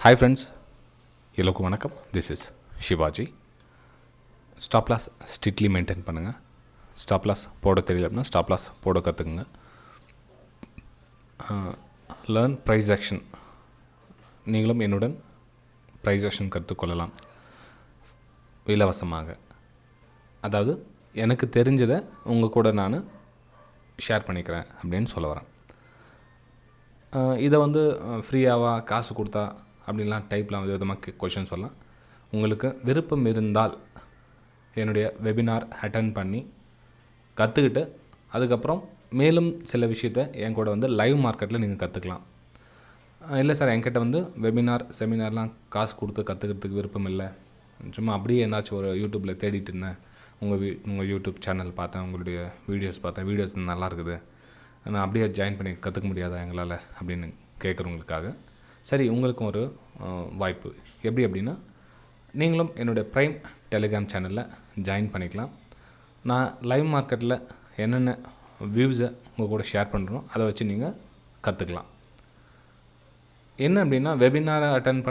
Hi friends, எல்லோருக்கும் வணக்கம். This is Shivaji. Stop loss strictly maintain பண்ணுங்கள். ஸ்டாப் லாஸ் போட தெரியல அப்படின்னா ஸ்டாப் லாஸ் போட கற்றுக்குங்க. Learn price action. நீங்களும் என்னுடன் ப்ரைஸ் ஆக்ஷன் கற்றுக்கொள்ளலாம் இலவசமாக. அதாவது எனக்கு தெரிஞ்சதை உங்கள் கூட நான் ஷேர் பண்ணிக்கிறேன் அப்படின்னு சொல்ல வரேன். இதை ஃப்ரீயாவா காசு கொடுத்தா அப்படின்லாம் டைப்லாம் விதமாக கொஷின் சொல்லலாம். உங்களுக்கு விருப்பம் இருந்தால் என்னுடைய வெபினார் அட்டன் பண்ணி கற்றுக்கிட்டு அதுக்கப்புறம் மேலும் சில விஷயத்தை என் கூட லைவ் மார்க்கெட்டில் நீங்கள் கற்றுக்கலாம். இல்லை சார் என்கிட்ட வெபினார் செமினார்லாம் காசு கொடுத்து கற்றுக்கிறதுக்கு விருப்பம் இல்லை, சும்மா அப்படியே என்னாச்சும் ஒரு யூடியூப்பில் தேடிட்டு இருந்தேன், உங்கள் யூடியூப் சேனல் பார்த்தேன், உங்களுடைய வீடியோஸ் பார்த்தேன், வீடியோஸ் நல்லா இருக்குது, நான் அப்படியே ஜாயின் பண்ணி கற்றுக்க முடியாதா எங்களால் அப்படின்னு கேட்குறவங்களுக்காக சரி உங்களுக்கும் ஒரு வாய்ப்பு. எப்படி அப்படின்னா நீங்களும் என்னுடைய ப்ரைம் டெலிகிராம் சேனலில் ஜாயின் பண்ணிக்கலாம். நான் லைவ் மார்க்கெட்டில் என்னென்ன வியூஸை உங்கள் கூட ஷேர் பண்ணுறோம் அதை வச்சு நீங்கள் கற்றுக்கலாம். என்ன அப்படின்னா வெபினாரை அட்டன்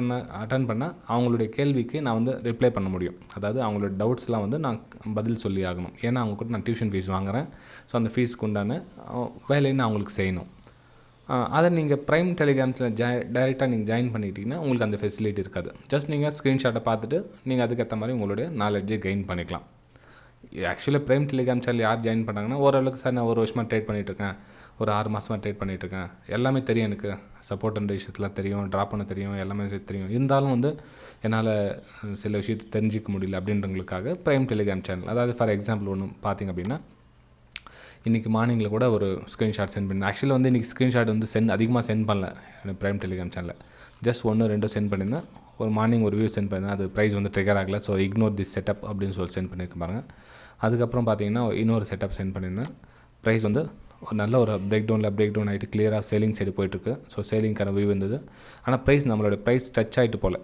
பண்ணால் அவங்களுடைய கேள்விக்கு நான் ரிப்ளை பண்ண முடியும். அதாவது அவங்களோட டவுட்ஸ்லாம் நான் பதில் சொல்லி ஆகணும். ஏன்னா அவங்க கூட நான் டியூஷன் ஃபீஸ் வாங்குகிறேன். ஸோ அந்த ஃபீஸ்க்கு உண்டான வேலையை நான் அவங்களுக்கு செய்யணும். அதை நீங்கள் ப்ரைம் டெலிகிராம்ஸில் டைரெக்டாக நீங்கள் ஜாயின் பண்ணிக்கிட்டிங்கன்னா உங்களுக்கு அந்த ஃபெசிலிட்டி இருக்காது. ஜஸ்ட் நீங்கள் ஸ்க்ரீன்ஷாட்டை பார்த்துட்டு நீங்கள் அதுக்கேற்ற மாதிரி உங்களுடைய நாலேஜை கெயின் பண்ணிக்கலாம். ஆக்சுவலாக ப்ரைம் டெலிகிராம் சேனல் யார் ஜாயின் பண்ணாங்கன்னா ஓரளவுக்கு சார் நான் ஒரு வருஷமாக ட்ரேட் பண்ணிகிட்ருக்கேன், ஒரு 6 மாதமாக ட்ரேட் பண்ணிகிட்ருக்கேன், எல்லாமே தெரியும், எனக்கு சப்போர்ட் அண்ட் ரேஷஸ்லாம் தெரியும், ட்ராப் பண்ண தெரியும், எல்லாமே தெரியும், இருந்தாலும் என்னால் சில விஷயத்தை தெரிஞ்சிக்க முடியல அப்படின்றவங்களுக்காக ப்ரைம் டெலிகிராம் சேனல். அதாவது ஃபார் எக்ஸாம்பிள் ஒன்று பார்த்திங்க அப்படின்னா இன்றைக்கி மார்னிங்கில் கூட ஒரு ஸ்க்ரீன்ஷாட் சென்ட் பண்ணேன். ஆக்சுவலாக இன்றைக்கி ஸ்க்ரீன்ஷாட் அதிகமாக சென்ட் பண்ணல எனக்கு ப்ரைம் டெலிகிராம் சேனலில். ஜஸ்ட் 1-2 சென்ட் பண்ணியிருந்தேன். ஒரு மார்னிங் ஒரு வியூ சென்ட் பண்ணியிருந்தேன். அது ப்ரைஸ் ட்ரிகர் ஆகலை. ஸோ இக்னோர் திஸ் செட்டப் அப்படின்னு சொல்லி சென்ட் பண்ணியிருக்கேன் பாருங்கள். அதுக்கப்புறம் பார்த்தீங்கன்னா இன்னொரு செட்டப் சென்ட் பண்ணியிருந்தேன். ப்ரைஸ் ஒரு நல்ல ஒரு பிரேக் டவுன் ஆகிட்டு கிளியராக சேலிங் சைடு போயிட்டுருக்கு. ஸோ சேலிங்கான வியூ இருந்தது. ஆனால் நம்மளோட ப்ரைஸ் டச் ஆகிட்டு போல்.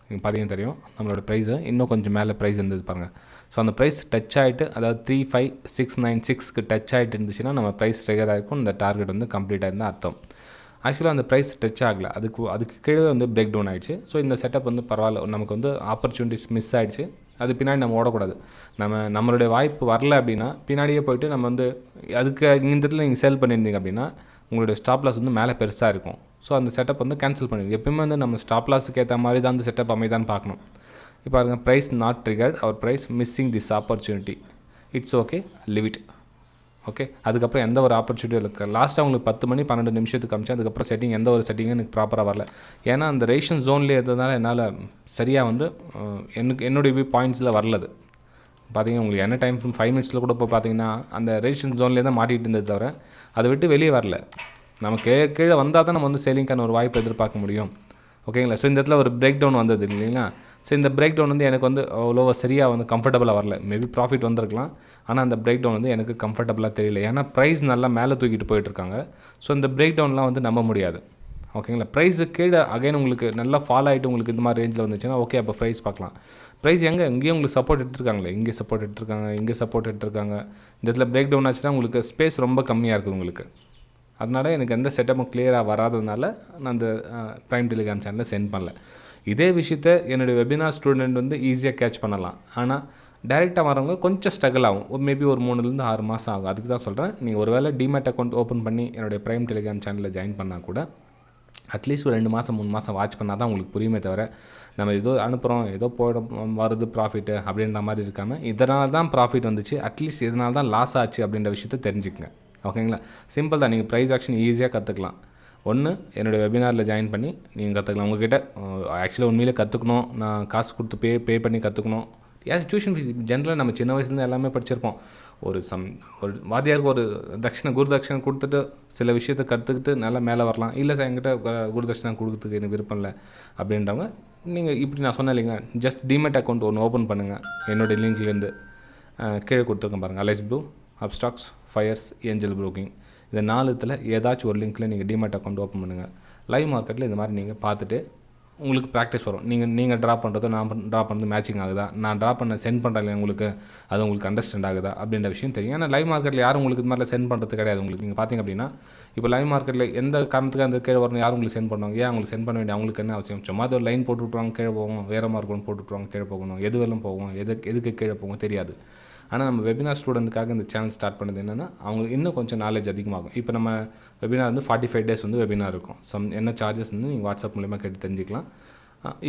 நீங்கள் பார்த்தீங்கன்னா தெரியும் நம்மளோட ப்ரைஸு இன்னும் கொஞ்சம் மேலே ப்ரைஸ் இருந்தது பாருங்கள். ஸோ அந்த ப்ரைஸ் டச் ஆகிட்டு அதாவது 35696க்கு டச் ஆகிட்டு இருந்துச்சுன்னா நம்ம ப்ரைஸ் ட்ரிகர் ஆகிருக்கும், இந்த டார்கெட் கம்ப்ளீட்டாக இருந்தால் அர்த்தம். ஆக்சுவலாக அந்த ப்ரைஸ் டச் ஆகலை, அதுக்கு கீழே பிரேக் டவுன் ஆகிடுச்சு. ஸோ இந்த செட்டப் பரவாயில்ல, நமக்கு ஆப்பர்ச்சுனிட்டிஸ் மிஸ் ஆகிடுச்சு. அது பின்னாடி நம்ம ஓடக்கூடாது. நம்மளுடைய வாய்ப்பு வரல அப்படின்னா பின்னாடியே போயிட்டு நம்ம அதுக்கு இந்த இடத்துல நீங்கள் சேல் பண்ணியிருந்தீங்க அப்படின்னா உங்களுடைய ஸ்டாப் லாஸ் மேலே பெருசாக இருக்கும். ஸோ அந்த செட்டப் கேன்சல் பண்ணிடுங்க. எப்பயுமே நம்ம ஸ்டாப் லாஸுக்கு ஏற்ற மாதிரி தான் அந்த செட்டப் அமைதான்னு பார்க்கணும். இப்போ பாருங்கள், ப்ரைஸ் நாட் ட்ரிகர்ட், அவர் price missing this opportunity, it's okay, leave it. Okay, அதுக்கப்புறம் எந்த ஒரு ஆப்பர்ச்சுனிட்டியும் இருக்குது. லாஸ்ட்டாக உங்களுக்கு 10 மணி 12 நிமிஷத்துக்கு காமிச்சேன். அதுக்கப்புறம் செட்டிங் எந்த ஒரு செட்டிங்கும் எனக்கு ப்ராப்பராக வரல. ஏன்னா அந்த ரேஷன் ஜோன்லேயே இருந்ததுனால என்னால் சரியாக என்னுடைய வியூ பாயிண்ட்ஸில் வரலது. பார்த்தீங்கன்னா உங்களுக்கு என்ன டைம் 5 மினிட்ஸில் கூட இப்போ பார்த்தீங்கன்னா அந்த ரேஷன் ஜோன்லேயே தான் மாட்டிகிட்டு இருந்தது தவிர அதை விட்டு வெளியே வரல. நமக்கு கீழே வந்தால் தான் நம்ம சேலிங்கான ஒரு வாய்ப்பு எதிர்பார்க்க முடியும். ஓகேங்களா? ஸோ இந்த இடத்துல ஒரு பிரேக் டவுன் வந்தது இல்லைங்களா? ஸோ இந்த பிரேக் டவுன் எனக்கு அவ்வளோ சரியாக கம்ஃபர்டபுளாக வரல. மேபி ப்ராஃபிட் வந்திருக்கலாம், ஆனால் அந்த பிரேக் டவுன் எனக்கு கம்ஃபர்டபுளாக தெரியல. ஏன்னா ப்ரைஸ் நல்லா மேலே தூக்கிட்டு போயிட்டுருக்காங்க. ஸோ இந்த பிரேக் டவுன்லாம் நம்ப முடியாது. ஓகேங்களா? ப்ரைஸு கீழே அகைன் உங்களுக்கு நல்லா ஃபால் ஆகிட்டு உங்களுக்கு இந்த மாதிரி ரேஞ்சில் வந்துச்சுன்னா ஓகே, அப்போ ப்ரைஸ் பார்க்கலாம். ப்ரைஸ் இங்கேயும் உங்களுக்கு சப்போர்ட் எடுத்துருக்காங்களே, இங்கே சப்போர்ட் எடுத்துருக்காங்க, இந்த இடத்துல பிரேக் டவுன் ஆச்சுன்னா உங்களுக்கு ஸ்பேஸ் ரொம்ப கம்மியாக இருக்குது உங்களுக்கு. அதனால் எனக்கு எந்த செட்டப்பும் கிளியராக வராததுனால நான் அந்த ப்ரைம் டெலிகிராம் சேனலில் சென்ட் பண்ணல. இதே விஷயத்தை என்னுடைய வெபினார் ஸ்டூடெண்ட் ஈஸியாக கேட்ச் பண்ணலாம். ஆனால் டைரெக்டாக வரவங்க கொஞ்சம் ஸ்ட்ரகிள் ஆகும். மேபி ஒரு 3-6 மாதம் ஆகும். அதுக்கு தான் சொல்கிறேன், நீங்கள் ஒரு வேளை டிமேட் அக்கௌண்ட் ஓப்பன் பண்ணி என்னுடைய ப்ரைம் டெலிகிராம் சேனலில் ஜாயின் பண்ணால் கூட அட்லீஸ்ட் ஒரு 2 மாதம் 3 மாதம் வாட்ச் பண்ணால் தான் உங்களுக்கு புரியுமே தவிர நம்ம ஏதோ அனுப்புகிறோம் ஏதோ வருது ப்ராஃபிட்டு அப்படின்ற மாதிரி இருக்காமல் இதனால தான் ப்ராஃபிட் வந்துச்சு, அட்லீஸ்ட் இதனால தான் லாஸ் ஆச்சு அப்படின்ற விஷயத்தை தெரிஞ்சுக்கங்க. ஓகேங்களா? சிம்பிள் தான். நீங்கள் ப்ரைஸ் ஆக்ஷன் ஈஸியாக கற்றுக்கலாம். ஒன்று, என்னுடைய வெபினாரில் ஜாயின் பண்ணி நீங்கள் கற்றுக்கலாம். உங்கள்கிட்ட ஆக்சுவலாக உண்மையிலே கற்றுக்கணும், நான் காசு கொடுத்து பே பண்ணி கற்றுக்கணும். டியூஷன் ஃபீஸ் ஜென்ரலாக நம்ம சின்ன வயசுலேருந்து எல்லாமே படிச்சிருப்போம். ஒரு வாத்தியாருக்கு ஒரு குரு தட்சணை கொடுத்துட்டு சில விஷயத்தை கற்றுக்கிட்டு நல்லா மேலே வரலாம். இல்லை சார் என்கிட்ட குரு தட்சணை கொடுக்குறதுக்கு எனக்கு விருப்பம் இல்லை அப்படின்றவங்க நீங்கள் இப்படி நான் சொன்னேன் இல்லைங்க, ஜஸ்ட் டிமெட் அக்கௌண்ட் ஒன்று ஓப்பன் பண்ணுங்கள். என்னுடைய லிங்க்லேருந்து கீழே கொடுத்துருக்கேன் பாருங்கள். Alice Blue, Upstox, Fyers, Angel Broking, இந்த 4த்தில் ஏதாச்சும் ஒரு லிங்க்கில் நீங்கள் டிமெட் அக்கௌண்ட் ஓப்பன் பண்ணுங்கள். லைவ் மார்க்கெட்டில் இந்த மாதிரி நீங்கள் பார்த்துட்டு உங்களுக்கு ப்ராக்டிஸ் வரும். நீங்கள் ட்ரா பண்ணுறதோ நான் ட்ரா பண்ணுறது மேட்சிங் ஆகுதா, நான் ட்ரா பண்ண சென்ட் பண்ணுறேன் உங்களுக்கு அது உங்களுக்கு அண்டர்ஸ்டாண்ட் ஆகுதா அப்படின்ற விஷயம் தெரியும். ஏன்னா லைவ் மார்க்கெட்டில் யாரும் உங்களுக்கு இது மாதிரிலாம் சென்ட் பண்ணுறது கிடையாது. உங்களுக்கு நீங்கள் பார்த்தீங்க அப்படின்னா இப்போ லைவ் மார்க்கெட்டில் எந்த காரணத்துக்கு அந்த கீழே வரணும் யாரும் உங்களுக்கு சென்ட் பண்ணுவாங்க, ஏன் அவங்களுக்கு சென்ட் பண்ண வேண்டிய அவங்களுக்கு என்ன அவசியம்? சும்மா அது ஒரு லைன் போட்டு விட்ருவாங்க, கீழே போகும், வேறு மார்க்கெட் போட்டு விட்ருவாங்க, கீழே போகணும், எது வெல்லும் போகும், எதுக்கு கீழே போகும் தெரியாது. ஆனால் நம்ம வெபினார் ஸ்டூடெண்ட்டுக்காக இந்த சேனல் ஸ்டார்ட் பண்ணது என்னென்னா அவங்களுக்கு இன்னும் கொஞ்சம் நாலேஜ் அதிகமாகும். இப்போ நம்ம வெபினார் வந்து 45 days வந்து வெபினார் இருக்கும். என்ன சார்ஜஸ் வந்து நீங்கள் வாட்ஸ்அப் மூலிமா கேட்டு தெரிஞ்சுக்கலாம்.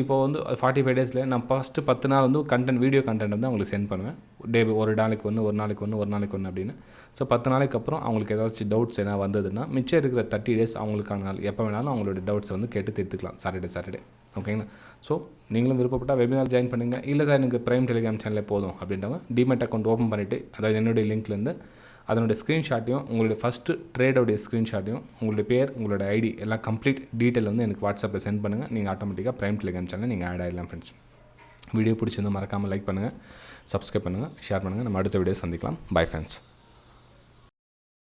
இப்போ வந்து 45 daysல நான் ஃபஸ்ட்டு 10 நாள் வந்து வீடியோ கண்டென்ட் வந்து அவங்களுக்கு சென்ட் பண்ணுவேன். ஒரு நாளைக்கு ஒன்று அப்படின்னு. ஸோ 10 நாளைக்கு அப்புறம் அவங்களுக்கு ஏதாச்சும் டவுட்ஸ் என்ன வந்ததுன்னா மிச்சம் இருக்கிற 30 days அவங்களுக்கான நாள் எப்போ வேணாலும் அவங்களோட டவுட்ஸ் வந்து கேட்டு தீர்த்துக்கலாம் சாட்டர்டே. ஓகேங்களா? ஸோ நீங்களும் விருப்பப்பட்டால் வெபினார் ஜாயின் பண்ணுங்கள். இல்லை சார் எனக்கு ப்ரைம் டெலிகிராம் சேனலே போதும் அப்படின்றவங்க டிமெட் அக்கௌண்ட் ஓப்பன் பண்ணிவிட்டு அதாவது என்னுடைய லிங்க்லேருந்து அதனுடைய ஸ்க்ரீன்ஷாட்டையும் உங்களுடைய ஃபஸ்ட்டு ட்ரேடோடைய ஸ்க்ரீன்ஷாட்டையும் உங்களுடைய பேர் உங்களோட ஐடி எல்லாம் கம்ப்ளீட் டீட்டெயில் வந்து எனக்கு வாட்ஸ்அப்பில் சென்ட் பண்ணுங்கள். நீங்கள் ஆட்டோமேட்டிக்காக ப்ரைம் டெலிகிராம் சேனல் நீங்கள் ஆட் ஆகிடலாம் ஃப்ரெண்ட்ஸ். வீடியோ பிடிச்சிருந்தால் மறக்காமல் லைக் பண்ணுங்கள், சப்ஸ்கிரைப் பண்ணுங்கள், ஷேர் பண்ணுங்கள். நம்ம அடுத்த வீடியோ சந்திக்கலாம். Bye friends.